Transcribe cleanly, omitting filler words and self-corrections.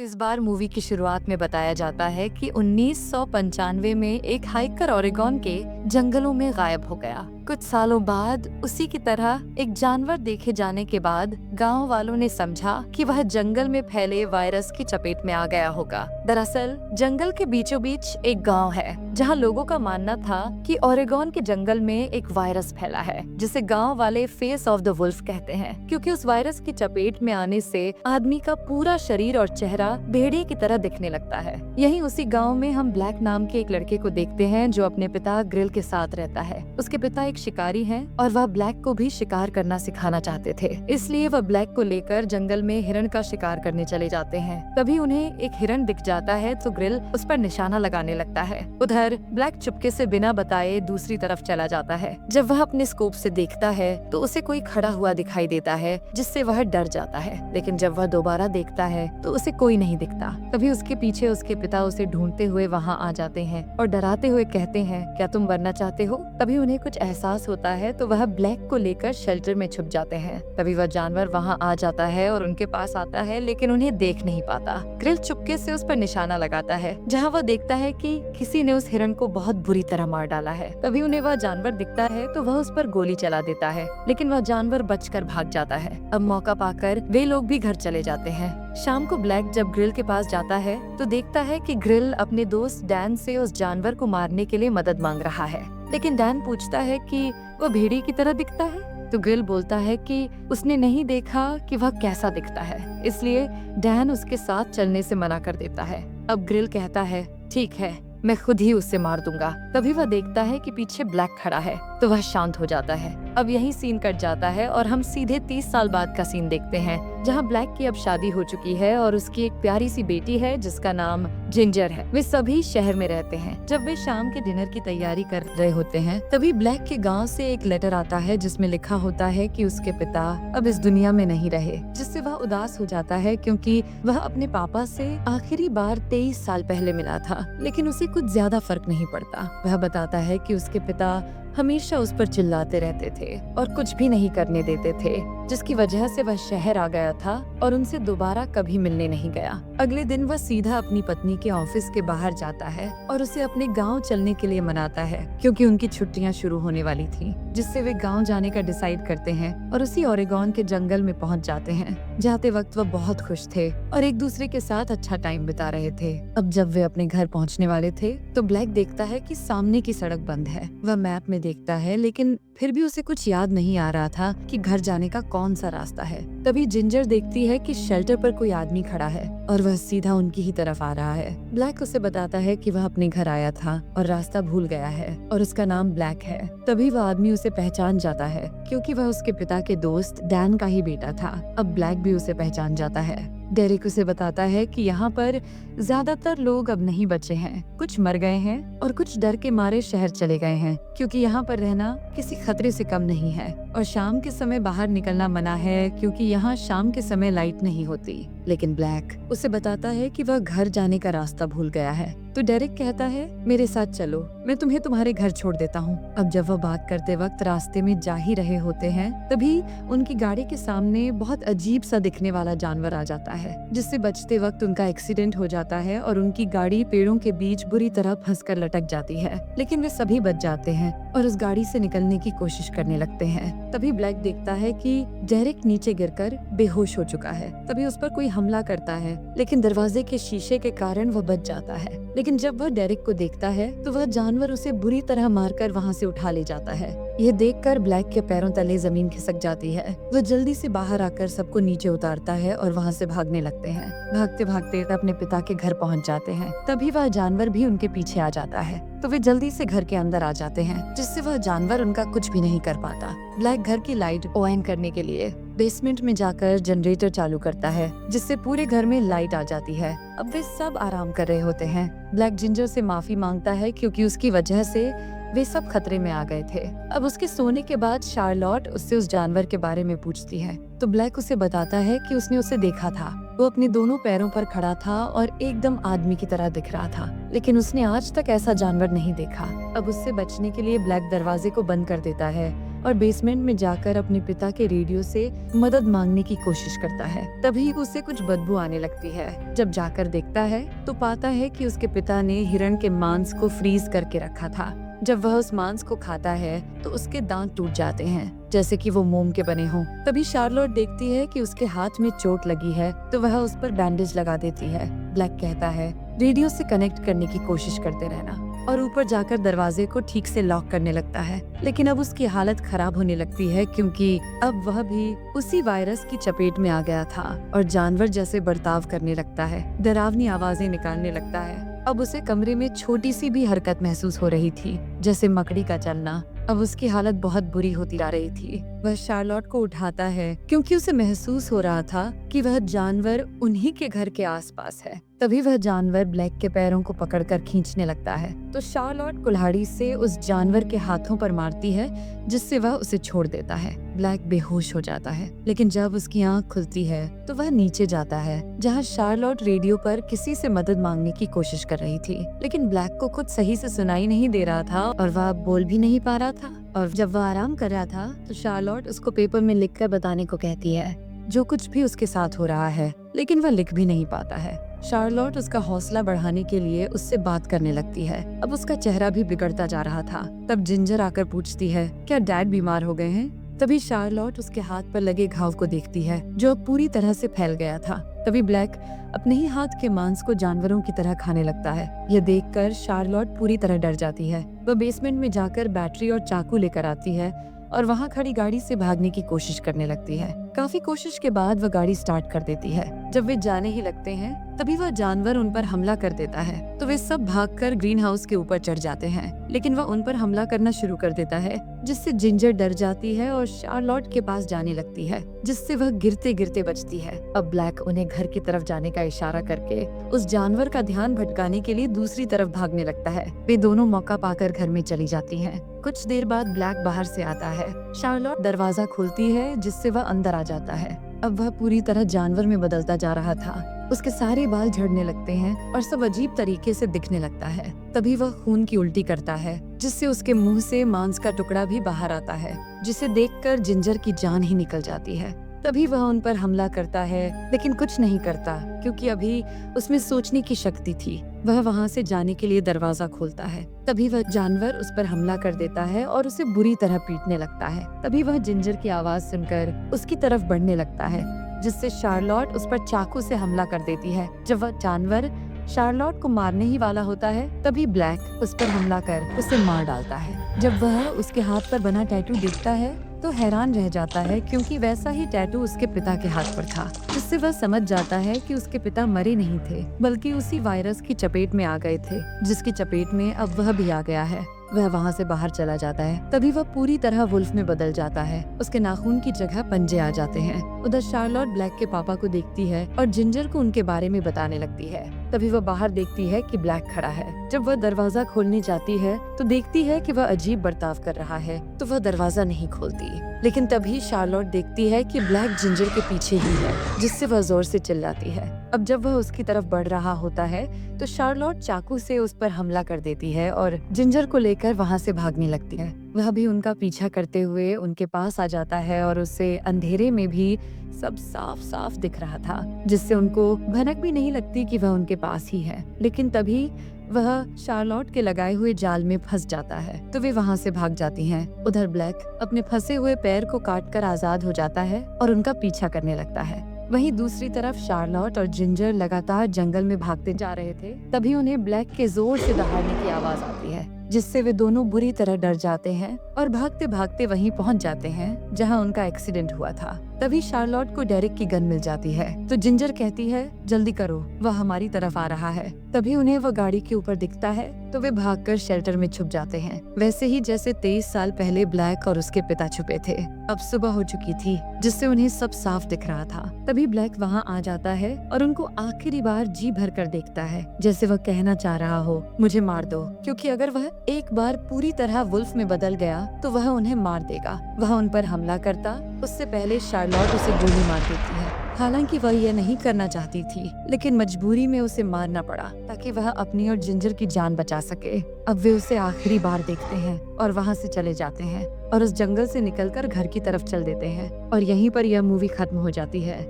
इस बार मूवी की शुरुआत में बताया जाता है कि 1995 में एक हाइकर ओरेगोन के जंगलों में गायब हो गया। कुछ सालों बाद उसी की तरह एक जानवर देखे जाने के बाद गांव वालों ने समझा कि वह जंगल में फैले वायरस की चपेट में आ गया होगा। दरअसल जंगल के बीचों बीच एक गांव है जहां लोगों का मानना था कि ओरेगोन के जंगल में एक वायरस फैला है, जिसे गांव वाले फेस ऑफ द वुल्फ कहते हैं, क्योंकि उस वायरस की चपेट में आने से आदमी का पूरा शरीर और चेहरा भेड़िए की तरह दिखने लगता है। यहीं उसी गांव में हम ब्लैक नाम के एक लड़के को देखते हैं जो अपने पिता ग्रिल के साथ रहता है। उसके पिता एक शिकारी हैं और वह ब्लैक को भी शिकार करना सिखाना चाहते थे, इसलिए वह ब्लैक को लेकर जंगल में हिरण का शिकार करने चले जाते हैं। तभी उन्हें एक हिरण दिख जाता है तो ग्रिल उस पर निशाना लगाने लगता है। उधर ब्लैक चुपके से बिना बताए दूसरी तरफ चला जाता है। जब वह अपने स्कोप से देखता है तो उसे कोई खड़ा हुआ दिखाई देता है, जिससे वह डर जाता है। लेकिन जब वह दोबारा देखता है तो उसे कोई नहीं दिखता। तभी उसके पीछे उसके पिता उसे ढूंढते हुए वहाँ आ जाते हैं और डराते हुए कहते हैं, क्या तुम मरना चाहते हो? तभी उन्हें कुछ एहसास होता है तो वह ब्लैक को लेकर शेल्टर में छुप जाते हैं। तभी वह जानवर वहाँ आ जाता है और उनके पास आता है, लेकिन उन्हें देख नहीं पाता। ग्रिल चुपके से उस पर निशाना लगाता है, जहाँ वह देखता है कि किसी ने उस हिरण को बहुत बुरी तरह मार डाला है। तभी उन्हें वह जानवर दिखता है तो वह उस पर गोली चला देता है, लेकिन वह जानवर बचकर भाग जाता है। अब मौका पाकर वे लोग भी घर चले जाते हैं। शाम को ब्लैक जब ग्रिल के पास जाता है तो देखता है कि ग्रिल अपने दोस्त डैन से उस जानवर को मारने के लिए मदद मांग रहा है, लेकिन डैन पूछता है कि वह भेड़िए की तरह दिखता है। तो ग्रिल बोलता है कि उसने नहीं देखा कि वह कैसा दिखता है, इसलिए डैन उसके साथ चलने से मना कर देता है। अब ग्रिल कहता है, ठीक है, मैं खुद ही उससे मार दूंगा। तभी वह देखता है कि पीछे ब्लैक खड़ा है तो वह शांत हो जाता है। अब यही सीन कट जाता है और हम सीधे 30 साल बाद का सीन देखते हैं, जहां ब्लैक की अब शादी हो चुकी है और उसकी एक प्यारी सी बेटी है जिसका नाम जिंजर है। वे सभी शहर में रहते हैं। जब वे शाम के डिनर की तैयारी कर रहे होते हैं तभी ब्लैक के गांव से एक लेटर आता है जिसमें लिखा होता है कि उसके पिता अब इस दुनिया में नहीं रहे, जिससे वह उदास हो जाता है क्योंकि वह अपने पापा से आखिरी बार 23 साल पहले मिला था, लेकिन उसे कुछ ज्यादा फर्क नहीं पड़ता। वह बताता है कि उसके पिता हमेशा उस पर चिल्लाते रहते थे और कुछ भी नहीं करने देते थे, जिसकी वजह से वह शहर आ गया था और उनसे दोबारा कभी मिलने नहीं गया। अगले दिन वह सीधा अपनी पत्नी के ऑफिस के बाहर जाता है और उसे अपने गांव चलने के लिए मनाता है, क्योंकि उनकी छुट्टियां शुरू होने वाली थी, जिससे वे गांव जाने का डिसाइड करते हैं और उसी ओरेगोन के जंगल में पहुंच जाते हैं। जाते वक्त वह बहुत खुश थे और एक दूसरे के साथ अच्छा टाइम बिता रहे थे। अब जब वे अपने घर पहुंचने वाले थे तो ब्लैक देखता है कि सामने की सड़क बंद है। वह मैप में देखता है, लेकिन फिर भी उसे कुछ याद नहीं आ रहा था कि घर जाने का कौन सा रास्ता है। तभी जिंजर देखती है कि शेल्टर पर कोई आदमी खड़ा है और वह सीधा उनकी ही तरफ आ रहा है। ब्लैक उसे बताता है कि वह अपने घर आया था और रास्ता भूल गया है और उसका नाम ब्लैक है। तभी वह आदमी उसे पहचान जाता है, क्योंकि वह उसके पिता के दोस्त डैन का ही बेटा था। अब ब्लैक भी उसे पहचान जाता है। डेरिक उसे बताता है कि यहाँ पर ज्यादातर लोग अब नहीं बचे हैं, कुछ मर गए हैं और कुछ डर के मारे शहर चले गए हैं, क्योंकि यहाँ पर रहना किसी खतरे से कम नहीं है और शाम के समय बाहर निकलना मना है, क्योंकि यहाँ शाम के समय लाइट नहीं होती। लेकिन ब्लैक उसे बताता है कि वह घर जाने का रास्ता भूल गया है। तो डेरिक कहता है, मेरे साथ चलो, मैं तुम्हें तुम्हारे घर छोड़ देता हूँ। अब जब वह बात करते वक्त रास्ते में जा ही रहे होते हैं तभी उनकी गाड़ी के सामने बहुत अजीब सा दिखने वाला जानवर आ जाता है, जिससे बचते वक्त उनका एक्सीडेंट हो जाता है और उनकी गाड़ी पेड़ों के बीच बुरी तरह फंसकर लटक जाती है। लेकिन वे सभी बच जाते हैं और उस गाड़ी से निकलने की कोशिश करने लगते हैं। तभी ब्लैक देखता है कि डेरिक नीचे गिरकर बेहोश हो चुका है। तभी उस पर कोई हमला करता है, लेकिन दरवाजे के शीशे के कारण वह बच जाता है। लेकिन जब वह डेरिक को देखता है तो वह जानवर उसे बुरी तरह मारकर वहाँ से उठा ले जाता है। यह देखकर ब्लैक के पैरों तले जमीन खिसक जाती है। वह जल्दी से बाहर आकर सबको नीचे उतारता है और वहाँ से भागने लगते हैं। भागते भागते अपने पिता के घर पहुँच जाते हैं। तभी वह जानवर भी उनके पीछे आ जाता है, तो वे जल्दी से घर के अंदर आ जाते हैं, जिससे वह जानवर उनका कुछ भी नहीं कर पाता। ब्लैक घर की लाइट ऑन करने के लिए बेसमेंट में जाकर जनरेटर चालू करता है, जिससे पूरे घर में लाइट आ जाती है। अब वे सब आराम कर रहे होते हैं। ब्लैक जिंजर से माफी मांगता है, क्योंकि उसकी वजह से वे सब खतरे में आ गए थे। अब उसके सोने के बाद शार्लॉट उससे उस जानवर के बारे में पूछती है, तो ब्लैक उसे बताता है कि उसने उसे देखा था। वो अपने दोनों पैरों पर खड़ा था और एकदम आदमी की तरह दिख रहा था, लेकिन उसने आज तक ऐसा जानवर नहीं देखा। अब उससे बचने के लिए ब्लैक दरवाजे को बंद कर देता है और बेसमेंट में जाकर अपने पिता के रेडियो से मदद मांगने की कोशिश करता है। तभी उसे कुछ बदबू आने लगती है। जब जाकर देखता है तो पाता है कि उसके पिता ने हिरण के मांस को फ्रीज करके रखा था। जब वह उस मांस को खाता है तो उसके दांत टूट जाते हैं, जैसे कि वो मोम के बने हों। तभी शार्लोट देखती है कि उसके हाथ में चोट लगी है तो वह उस पर बैंडेज लगा देती है। ब्लैक कहता है रेडियो से कनेक्ट करने की कोशिश करते रहना और ऊपर जाकर दरवाजे को ठीक से लॉक करने लगता है। लेकिन अब उसकी हालत खराब होने लगती है क्योंकि अब वह भी उसी वायरस की चपेट में आ गया था और जानवर जैसे बर्ताव करने लगता है, डरावनी आवाजें निकालने लगता है। अब उसे कमरे में छोटी सी भी हरकत महसूस हो रही थी, जैसे मकड़ी का चलना। अब उसकी हालत बहुत बुरी होती जा रही थी। वह शार्लोट को उठाता है क्योंकि उसे महसूस हो रहा था कि वह जानवर उन्हीं के घर के आसपास है। तभी वह जानवर ब्लैक के पैरों को पकड़कर खींचने लगता है तो शार्लोट कुल्हाड़ी से उस जानवर के हाथों पर मारती है, जिससे वह उसे छोड़ देता है। ब्लैक बेहोश हो जाता है, लेकिन जब उसकी आंख खुलती है तो वह नीचे जाता है जहां शार्लोट रेडियो पर किसी से मदद मांगने की कोशिश कर रही थी। लेकिन ब्लैक को कुछ सही से सुनाई नहीं दे रहा था और वह बोल भी नहीं पा रहा था। और जब वह आराम कर रहा था तो शार्लोट उसको पेपर में लिखकर बताने को कहती है जो कुछ भी उसके साथ हो रहा है, लेकिन वह लिख भी नहीं पाता है। शार्लोट उसका हौसला बढ़ाने के लिए उससे बात करने लगती है। अब उसका चेहरा भी बिगड़ता जा रहा था। तब जिंजर आकर पूछती है क्या डैड बीमार हो गए हैं? तभी शार्लोट उसके हाथ पर लगे घाव को देखती है जो अब पूरी तरह से फैल गया था। तभी ब्लैक अपने ही हाथ के मांस को जानवरों की तरह खाने लगता है। यह देखकर शार्लोट पूरी तरह डर जाती है। वह बेसमेंट में जाकर बैटरी और चाकू लेकर आती है और वहाँ खड़ी गाड़ी से भागने की कोशिश करने लगती है। काफी कोशिश के बाद वह गाड़ी स्टार्ट कर देती है। जब वे जाने ही लगते हैं तभी वह जानवर उन पर हमला कर देता है तो वे सब भागकर ग्रीन हाउस के ऊपर चढ़ जाते हैं, लेकिन वह उन पर हमला करना शुरू कर देता है, जिससे जिंजर डर जाती है और शार्लोट के पास जाने लगती है, जिससे वह गिरते गिरते बचती है। अब ब्लैक उन्हें घर की तरफ जाने का इशारा करके उस जानवर का ध्यान भटकाने के लिए दूसरी तरफ भागने लगता है। वे दोनों मौका पाकर घर में चली जाती हैं। कुछ देर बाद ब्लैक बाहर से आता है। शार्लोट दरवाजा खोलती है जिससे वह अंदर आ जाता है। अब वह पूरी तरह जानवर में बदलता जा रहा था। उसके सारे बाल झड़ने लगते हैं और सब अजीब तरीके से दिखने लगता है। तभी वह खून की उल्टी करता है, जिससे उसके मुंह से मांस का टुकड़ा भी बाहर आता है, जिसे देखकर जिंजर की जान ही निकल जाती है। तभी वह उन पर हमला करता है, लेकिन कुछ नहीं करता क्योंकि अभी उसमें सोचने की शक्ति थी। वह वहाँ से जाने के लिए दरवाजा खोलता है। तभी वह जानवर उस पर हमला कर देता है और उसे बुरी तरह पीटने लगता है। तभी वह जिंजर की आवाज सुनकर उसकी तरफ बढ़ने लगता है, जिससे शार्लोट उस पर चाकू से हमला कर देती है। जब वह जानवर शार्लोट को मारने ही वाला होता है तभी ब्लैक उस पर हमला कर उसे मार डालता है। जब वह उसके हाथ पर बना टैटू देखता है तो हैरान रह जाता है क्योंकि वैसा ही टैटू उसके पिता के हाथ पर था, जिससे वह समझ जाता है कि उसके पिता मरे नहीं थे बल्कि उसी वायरस की चपेट में आ गए थे, जिसकी चपेट में अब वह भी आ गया है। वह वहाँ से बाहर चला जाता है। तभी वह पूरी तरह वुल्फ में बदल जाता है। उसके नाखून की जगह पंजे आ जाते हैं। उधर शार्लोट ब्लैक के पापा को देखती है और जिंजर को उनके बारे में बताने लगती है। तभी वह बाहर देखती है कि ब्लैक खड़ा है। जब वह दरवाजा खोलने जाती है तो देखती है कि वह अजीब बर्ताव कर रहा है, तो वह दरवाजा नहीं खोलती। लेकिन तभी शार्लोट देखती है कि ब्लैक जिंजर के पीछे ही है, जिससे वह जोर से चिल्लाती है। अब जब वह उसकी तरफ बढ़ रहा होता है तो शार्लोट चाकू से उस पर हमला कर देती है और जिंजर को लेकर वहाँ से भागने लगती है। वह भी उनका पीछा करते हुए उनके पास आ जाता है और उसे अंधेरे में भी सब साफ साफ दिख रहा था, जिससे उनको भनक भी नहीं लगती कि वह उनके पास ही है। लेकिन तभी वह शार्लोट के लगाए हुए जाल में फंस जाता है तो वे वहाँ से भाग जाती हैं। उधर ब्लैक अपने फंसे हुए पैर को काटकर आजाद हो जाता है और उनका पीछा करने लगता है। वहीं दूसरी तरफ शार्लोट और जिंजर लगातार जंगल में भागते जा रहे थे। तभी उन्हें ब्लैक के जोर से दहाड़ने की आवाज आती है, जिससे वे दोनों बुरी तरह डर जाते हैं और भागते भागते वहीं पहुंच जाते हैं जहां उनका एक्सीडेंट हुआ था। तभी शार्लोट को डेरिक की गन मिल जाती है तो जिंजर कहती है जल्दी करो, वह हमारी तरफ आ रहा है। तभी उन्हें वह गाड़ी के ऊपर दिखता है तो वे भागकर शेल्टर में छुप जाते हैं, वैसे ही जैसे 23 साल पहले ब्लैक और उसके पिता छुपे थे। अब सुबह हो चुकी थी, जिससे उन्हें सब साफ दिख रहा था। तभी ब्लैक वहाँ आ जाता है और उनको आखिरी बार जी भर कर देखता है, जैसे वह कहना चाह रहा हो मुझे मार दो, क्योंकि अगर वह एक बार पूरी तरह वुल्फ में बदल गया तो वह उन्हें मार देगा। वह उन पर हमला करता उससे पहले शार्लोट शार्लोट उसे गोली मार देती है। हालांकि वह यह नहीं करना चाहती थी, लेकिन मजबूरी में उसे मारना पड़ा ताकि वह अपनी और जिंजर की जान बचा सके। अब वे उसे आखिरी बार देखते हैं और वहाँ से चले जाते हैं और उस जंगल से निकलकर घर की तरफ चल देते हैं और यहीं पर यह मूवी खत्म हो जाती है।